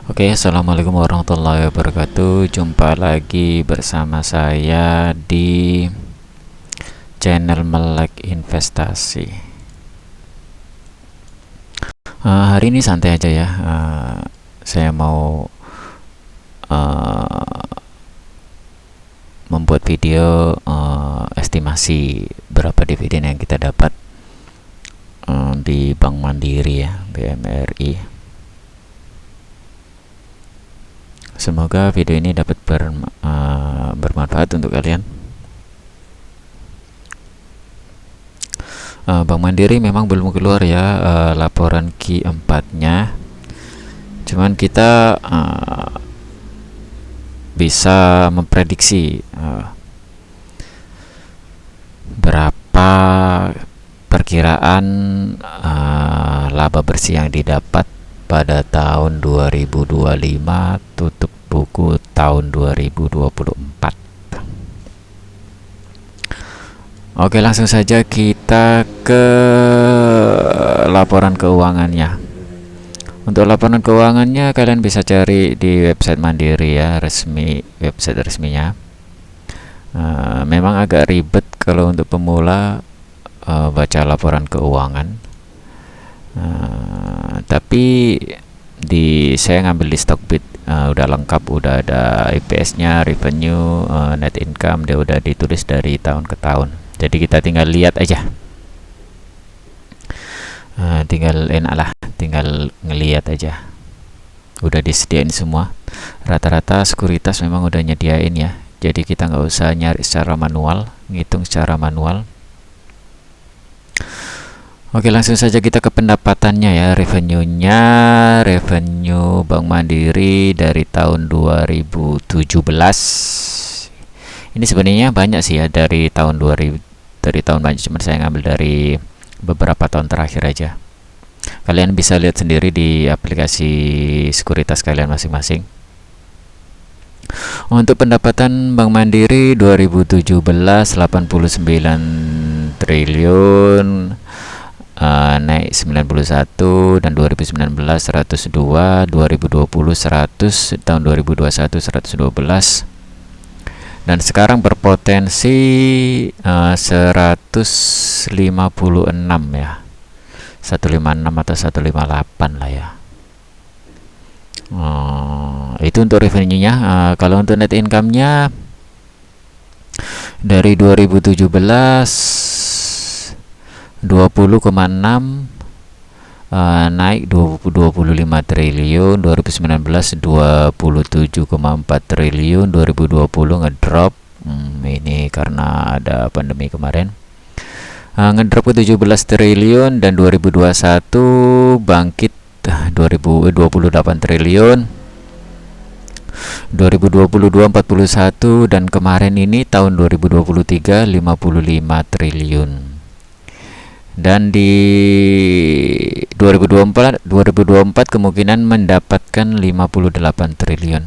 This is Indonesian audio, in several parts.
Oke, assalamualaikum warahmatullahi wabarakatuh. Jumpa lagi bersama saya di channel Melek Investasi. Hari ini santai aja ya. Saya mau uh, membuat video estimasi berapa dividen yang kita dapat di Bank Mandiri ya, BMRI. Semoga video ini dapat bermanfaat untuk kalian. Bank Mandiri memang belum keluar ya laporan Q4-nya. Cuman kita bisa memprediksi berapa perkiraan laba bersih yang didapat pada tahun 2025 tutup buku tahun 2024. Oke, langsung saja kita ke laporan keuangannya. Untuk laporan keuangannya kalian bisa cari di website Mandiri ya, website resminya. Memang agak ribet kalau untuk pemula baca laporan keuangan. Tapi saya ngambil di Stockbit, udah lengkap, udah ada EPS-nya, revenue, net income, dia udah ditulis dari tahun ke tahun. Jadi kita tinggal lihat aja, tinggal enak lah, tinggal ngelihat aja. Udah disediain semua. Rata-rata sekuritas memang udah nyediain ya. Jadi kita nggak usah nyari secara manual, ngitung secara manual. Oke, langsung saja kita ke pendapatannya ya. Revenue Bank Mandiri dari tahun 2017. Ini sebenarnya banyak sih ya, dari tahun banyak, cuman saya ngambil dari beberapa tahun terakhir aja. Kalian bisa lihat sendiri di aplikasi sekuritas kalian masing-masing. Untuk pendapatan Bank Mandiri 2017 89 triliun, naik 91, dan 2019 102, 2020 100, tahun 2021 112, dan sekarang berpotensi 156 ya, 156 atau 158 lah ya. Itu untuk revenue-nya. Kalau untuk net income-nya dari 2017 20,6, naik 25 triliun, 2019 27,4 triliun, 2020 ngedrop, ini karena ada pandemi kemarin, ngedrop ke 17 triliun, dan 2021 bangkit 28 triliun, 2022 41, dan kemarin ini tahun 2023 55 triliun. Dan di 2024 kemungkinan mendapatkan 58 triliun,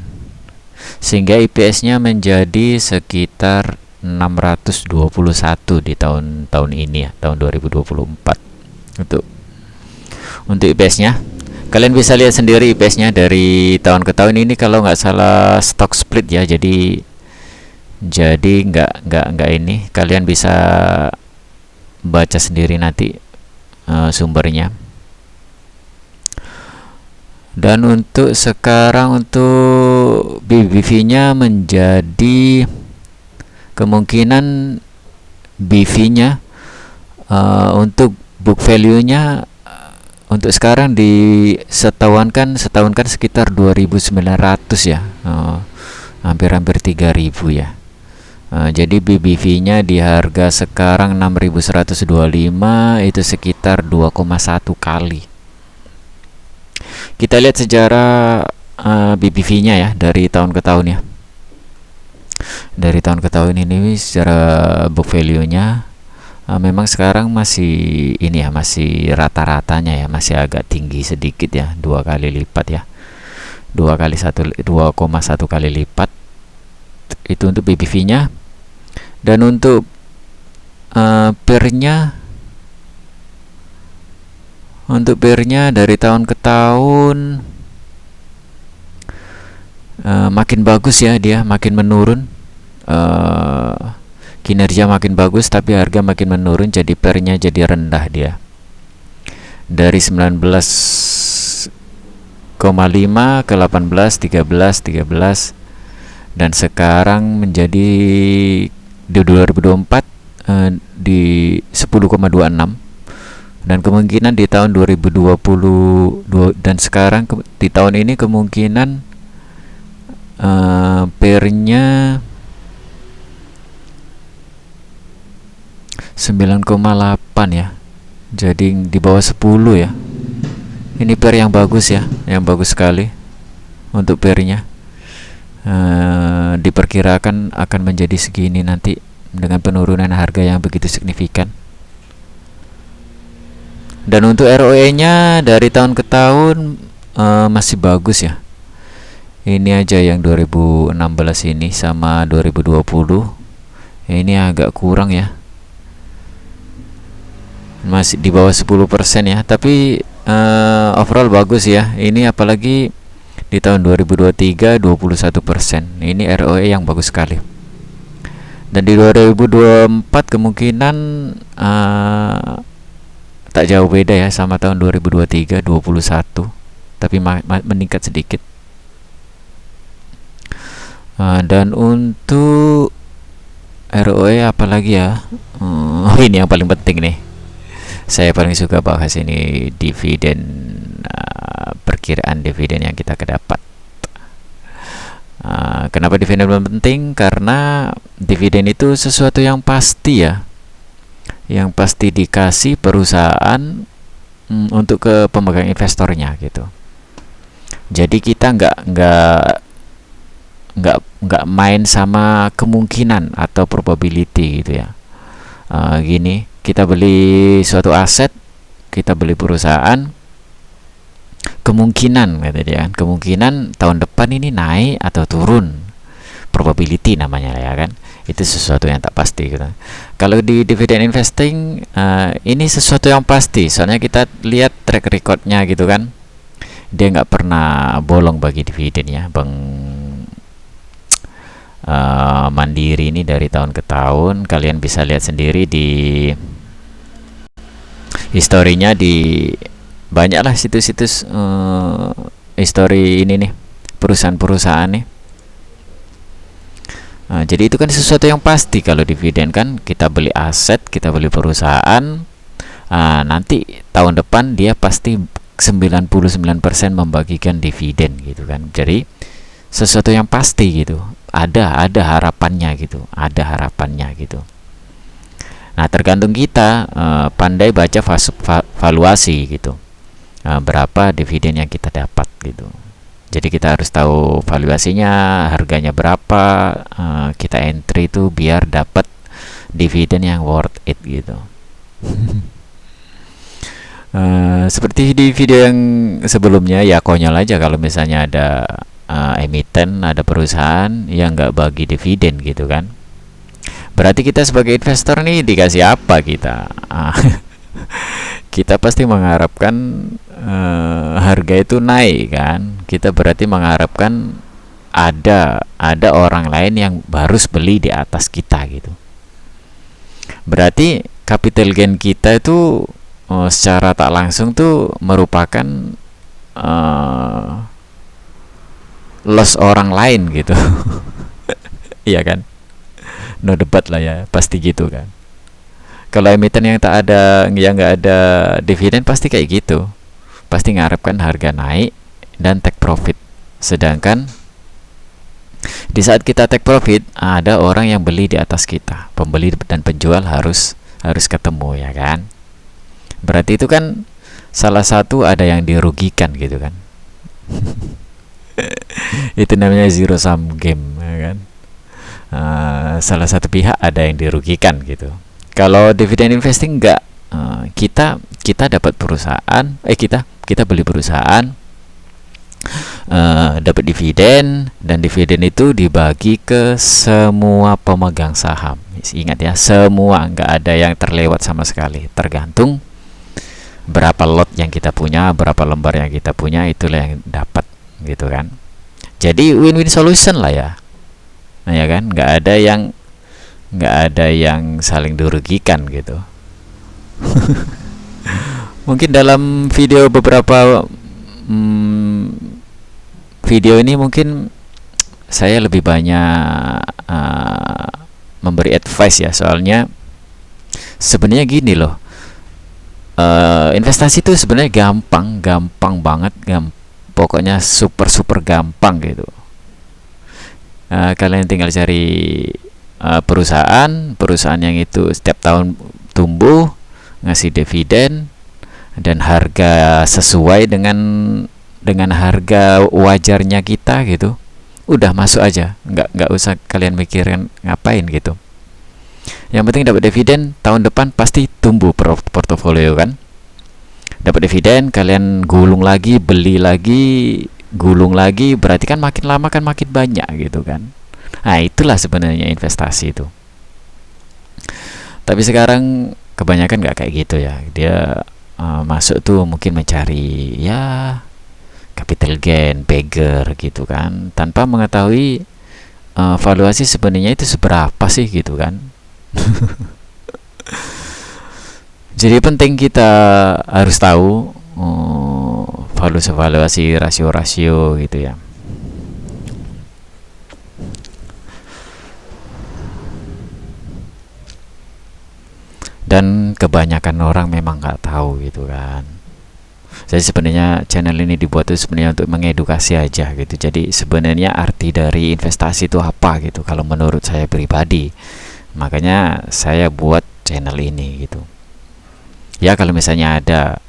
sehingga IPS-nya menjadi sekitar 621 di tahun ini ya, tahun 2024. Untuk IPS-nya kalian bisa lihat sendiri, IPS-nya dari tahun ke tahun ini kalau nggak salah stock split ya, jadi nggak ini, kalian bisa baca sendiri nanti sumbernya. Dan untuk sekarang untuk BBV-nya menjadi kemungkinan BV-nya untuk book value-nya untuk sekarang setahunkan sekitar 2.900 ya, hampir 3.000 ya. Jadi BBV-nya di harga sekarang 6.125, itu sekitar 2,1 kali. Kita lihat sejarah BBV-nya ya, dari tahun ke tahun ya. Dari tahun ke tahun ini secara book value-nya memang sekarang masih ini ya, masih rata-ratanya ya, masih agak tinggi sedikit ya, 2 kali lipat ya. 2,1 kali lipat itu untuk BBV-nya. Dan untuk PER-nya dari tahun ke tahun makin bagus ya, dia makin menurun, eh, kinerja makin bagus tapi harga makin menurun, jadi pernya jadi rendah dia dari 19,5 ke 18, 13, 13, dan sekarang menjadi di 2024 di 10,26, dan kemungkinan di tahun 2020 dan sekarang di tahun ini kemungkinan pernya 9,8 ya, jadi di bawah 10 ya. Ini per yang bagus ya, yang bagus sekali untuk pernya. Diperkirakan akan menjadi segini nanti dengan penurunan harga yang begitu signifikan. Dan untuk ROE nya dari tahun ke tahun masih bagus ya. Ini aja yang 2016 ini sama 2020 ini agak kurang ya, masih di bawah 10% ya, tapi overall bagus ya. Ini apalagi di tahun 2023 21%. Ini ROE yang bagus sekali. Dan di 2024 kemungkinan tak jauh beda ya sama tahun 2023 21, tapi meningkat sedikit. Dan untuk ROE apalagi ya, ini yang paling penting nih, saya paling suka bahas ini, dividen, perkiraan dividen yang kita kedapat. Kenapa dividen penting? Karena dividen itu sesuatu yang pasti ya, yang pasti dikasih perusahaan untuk ke pemegang investornya gitu. Jadi kita nggak main sama kemungkinan atau probability gitu ya. Gini, kita beli suatu aset, kita beli perusahaan, kemungkinan gitu ya kan, kemungkinan tahun depan ini naik atau turun, probability namanya ya kan. Itu sesuatu yang tak pasti gitu. Kalau di dividend investing ini sesuatu yang pasti, soalnya kita lihat track recordnya gitu kan, dia nggak pernah bolong bagi dividen ya. Bang Mandiri ini dari tahun ke tahun, kalian bisa lihat sendiri di historinya, di banyaklah situs-situs history ini nih, perusahaan-perusahaan nih. Jadi itu kan sesuatu yang pasti. Kalau dividen kan kita beli aset, kita beli perusahaan, nanti tahun depan dia pasti 99% membagikan dividen gitu kan. Jadi sesuatu yang pasti gitu, ada harapannya gitu, ada harapannya gitu. Nah, tergantung kita pandai baca valuasi gitu, berapa dividen yang kita dapat gitu. Jadi kita harus tahu valuasinya, harganya berapa, kita entry itu biar dapat dividen yang worth it gitu. Seperti di video yang sebelumnya ya, konyol aja kalau misalnya ada emiten, ada perusahaan yang nggak bagi dividen gitu kan. Berarti kita sebagai investor nih dikasih apa kita? Kita pasti mengharapkan harga itu naik kan. Kita berarti mengharapkan ada orang lain yang harus beli di atas kita gitu. Berarti capital gain kita itu secara tak langsung tuh merupakan loss orang lain gitu. Iya kan? No debat lah ya, pasti gitu kan. Kalau emiten yang nggak ada dividen pasti kayak gitu, pasti mengharapkan harga naik dan take profit. Sedangkan di saat kita take profit, ada orang yang beli di atas kita, pembeli dan penjual harus ketemu ya kan. Berarti itu kan salah satu ada yang dirugikan gitu kan. Itu namanya zero sum game ya kan. Salah satu pihak ada yang dirugikan gitu. Kalau dividen investing enggak, kita dapat perusahaan, kita beli perusahaan, dapat dividen, dan dividen itu dibagi ke semua pemegang saham. Ingat ya, semua, enggak ada yang terlewat sama sekali. Tergantung berapa lot yang kita punya, berapa lembar yang kita punya, itulah yang dapat gitu kan. Jadi win-win solution lah ya. Nah, ya kan, nggak ada yang saling dirugikan gitu. Mungkin dalam mm, video ini mungkin saya lebih banyak memberi advice ya, soalnya sebenarnya gini loh, investasi itu sebenarnya gampang banget, pokoknya super super gampang gitu. Kalian tinggal cari perusahaan yang itu setiap tahun tumbuh, ngasih dividen, dan harga sesuai dengan harga wajarnya kita gitu. Udah masuk aja, nggak usah kalian mikirin ngapain gitu. Yang penting dapat dividen, tahun depan pasti tumbuh portofolio kan. Dapat dividen, kalian gulung lagi, beli lagi, gulung lagi, berarti kan makin lama kan makin banyak gitu kan. Nah, itulah sebenarnya investasi itu. Tapi sekarang kebanyakan nggak kayak gitu ya. Dia masuk tuh mungkin mencari ya capital gain, beggar gitu kan, tanpa mengetahui valuasi sebenarnya itu seberapa sih gitu kan. Jadi penting kita harus tahu valuasi, rasio-rasio gitu ya. Dan kebanyakan orang memang nggak tahu gitu kan. Jadi sebenarnya channel ini dibuat itu sebenarnya untuk mengedukasi aja gitu. Jadi sebenarnya arti dari investasi itu apa gitu kalau menurut saya pribadi. Makanya saya buat channel ini gitu. Ya kalau misalnya ada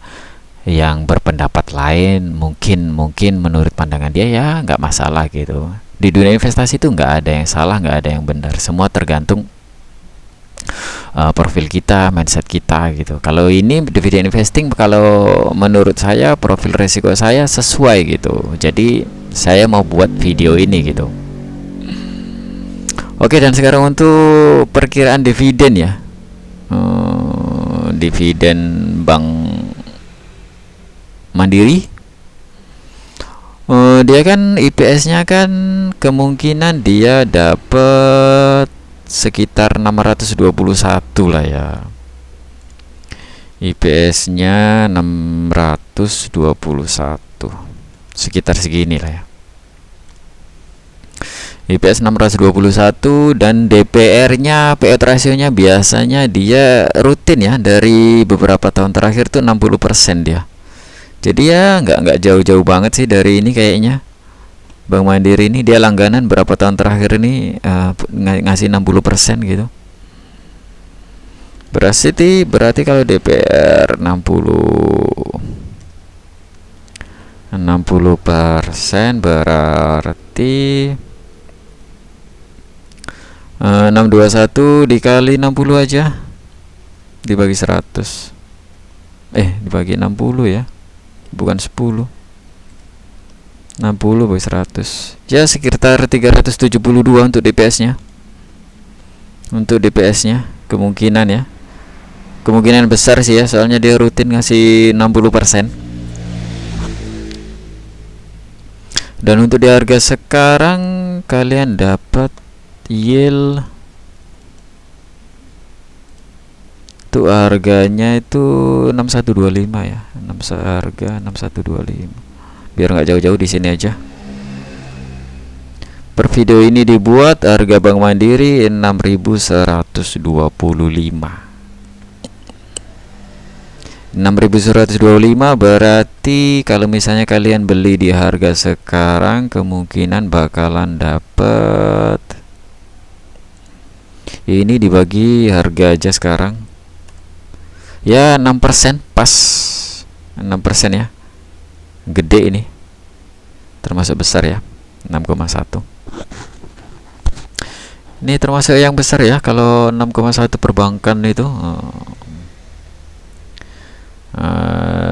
yang berpendapat lain, mungkin menurut pandangan dia ya nggak masalah gitu. Di dunia investasi itu nggak ada yang salah, nggak ada yang benar. Semua tergantung profil kita, mindset kita gitu. Kalau ini dividend investing, kalau menurut saya profil resiko saya sesuai gitu. Jadi saya mau buat video ini gitu. Oke, dan sekarang untuk perkiraan dividen ya. Dividen Bank Mandiri. Dia kan IPS-nya kan kemungkinan dia dapat sekitar 621 lah ya. IPS-nya 621, sekitar segini lah ya. IPS 621 dan DPR-nya, payout rasionya biasanya dia rutin ya, dari beberapa tahun terakhir tuh 60% dia. Jadi ya nggak jauh-jauh banget sih dari ini kayaknya. Bank Mandiri ini dia langganan berapa tahun terakhir ini ngasih 60% gitu. Berarti kalau DPR 60% berarti 621 dikali 60 aja, dibagi 100, dibagi 60 ya, bukan 10. 60 bagi 100 ya sekitar 372 untuk DPS-nya. Untuk DPS-nya kemungkinan besar sih ya, soalnya dia rutin ngasih 60%. Dan untuk di harga sekarang kalian dapat yield tuh, harganya itu 6125 ya, harga 6125. Biar nggak jauh-jauh di sini aja. Per video ini dibuat harga Bank Mandiri 6.125. 6.125 berarti kalau misalnya kalian beli di harga sekarang kemungkinan bakalan dapat ini dibagi harga aja sekarang ya 6%, pas 6% ya. Gede ini, termasuk besar ya, 6,1. Ini termasuk yang besar ya kalau 6,1 perbankan itu.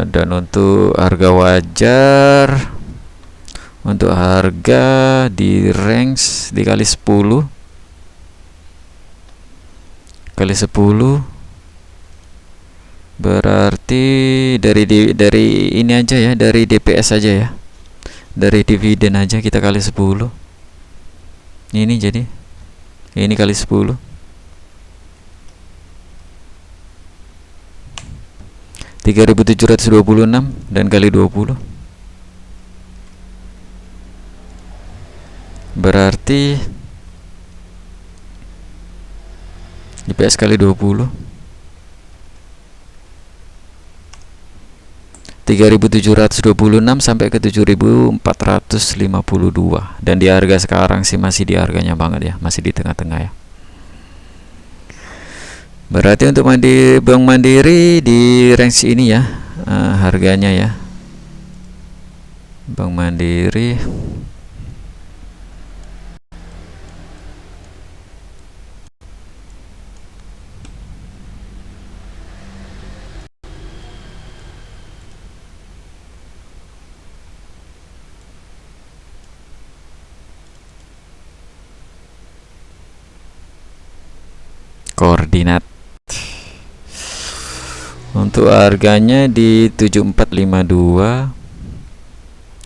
Dan untuk harga wajar, untuk harga di range dikali 10 kali 10 berarti dari ini aja ya, dari DPS aja ya, Dari dividen aja kita kali 10. Ini jadi ini kali 10, 3.726 dan kali 20 berarti IPS kali 20 3.726 sampai ke 7.452, dan di harga sekarang sih masih di harganya banget ya, masih di tengah-tengah ya. Berarti untuk Bank Mandiri di range ini ya, harganya ya. Bank Mandiri koordinat untuk harganya di 7452,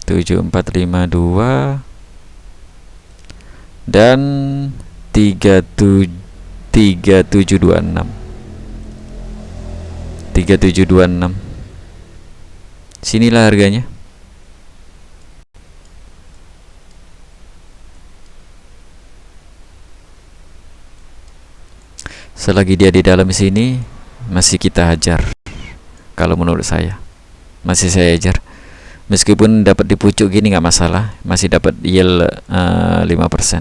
7452 dan 3726, 3726. Sinilah harganya. Selagi dia di dalam sini masih kita hajar. Kalau menurut saya masih saya hajar. Meskipun dapat di pucuk gini nggak masalah, masih dapat yield 5%.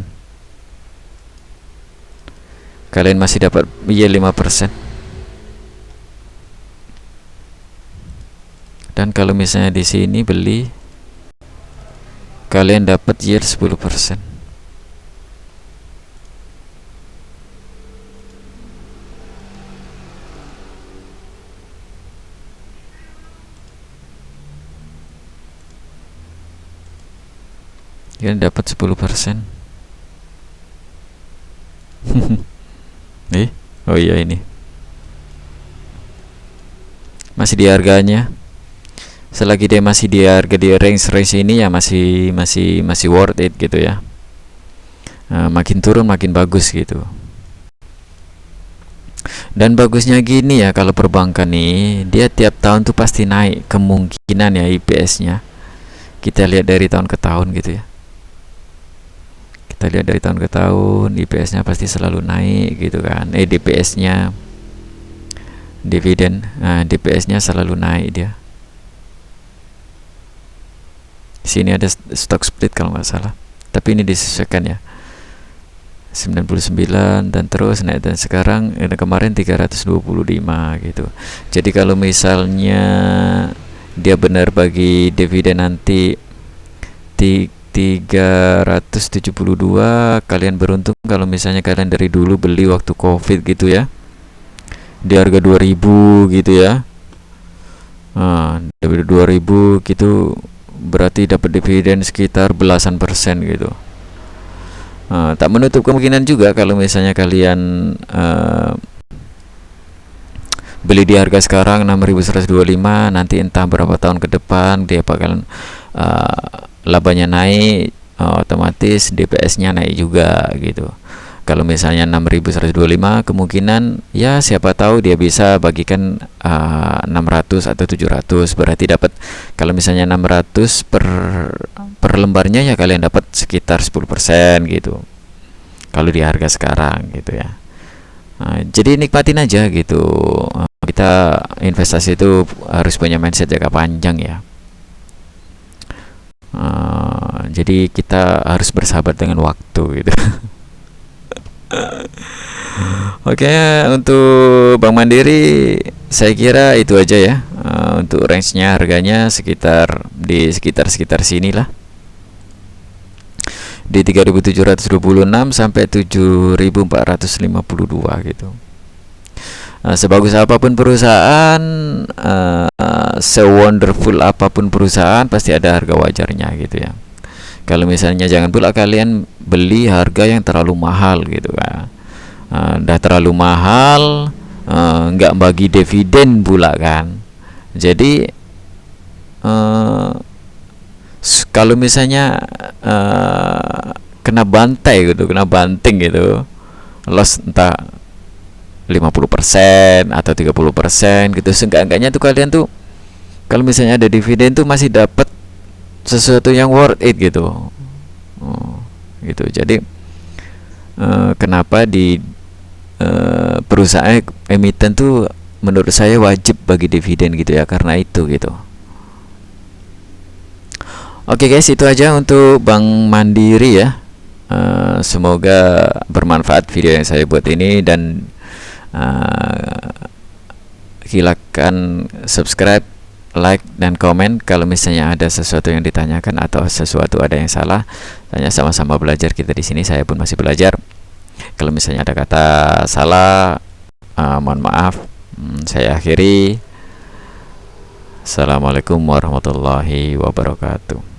Kalian masih dapat yield 5%. Dan kalau misalnya di sini beli, kalian dapat yield 10%. Kalian dapat 10%. Oh iya, ini masih di harganya. Selagi dia masih di harga di range ini ya masih worth it gitu ya. Makin turun makin bagus gitu. Dan bagusnya gini ya, kalau perbankan nih dia tiap tahun tuh pasti naik kemungkinan ya IPS-nya. Kita lihat dari tahun ke tahun gitu ya. Kita lihat dari tahun ke tahun IPS-nya pasti selalu naik gitu kan. DPS-nya, dividen, DPS-nya selalu naik dia. Sini ada stock split kalau nggak salah, tapi ini disesuaikan ya, 99 dan terus naik, dan sekarang kemarin 325 gitu. Jadi kalau misalnya dia benar bagi dividen nanti 372, kalian beruntung kalau misalnya kalian dari dulu beli waktu COVID gitu ya, di harga 2000 gitu ya. Dari 2000 gitu berarti dapat dividen sekitar belasan persen gitu. Tak menutup kemungkinan juga kalau misalnya kalian beli di harga sekarang 6.125, nanti entah berapa tahun ke depan dia bakalan labanya naik, otomatis DPS-nya naik juga gitu. Kalau misalnya 6.125, kemungkinan ya siapa tahu dia bisa bagikan 600 atau 700, berarti dapat, kalau misalnya 600 per lembarnya ya kalian dapat sekitar 10% gitu kalau di harga sekarang gitu ya. Jadi nikmatin aja gitu. Kita investasi itu harus punya mindset jangka panjang ya. Jadi kita harus bersahabat dengan waktu gitu. Oke, untuk Bank Mandiri saya kira itu aja ya. Untuk range-nya harganya sekitar sini lah, di 3.726 sampai 7.452 gitu. Sebagus apapun perusahaan, se-wonderful apapun perusahaan, pasti ada harga wajarnya gitu ya. Kalau misalnya jangan pula kalian beli harga yang terlalu mahal gitu kan. Udah terlalu mahal, nggak bagi dividen pula kan. Jadi Kalau misalnya kena bantai gitu, kena banting gitu, loss entah 50% atau 30% gitu, seenggak-enggaknya tuh kalian tuh kalau misalnya ada dividen tuh masih dapat sesuatu yang worth it gitu. Oh, gitu. Jadi kenapa di perusahaan emiten tuh menurut saya wajib bagi dividen gitu ya, karena itu gitu. Oke guys, itu aja untuk Bank Mandiri ya. Semoga bermanfaat video yang saya buat ini, dan silakan subscribe, like, dan komen kalau misalnya ada sesuatu yang ditanyakan atau sesuatu ada yang salah. Tanya, sama-sama belajar kita di sini. Saya pun masih belajar. Kalau misalnya ada kata salah, mohon maaf. Saya akhiri. Assalamualaikum warahmatullahi wabarakatuh.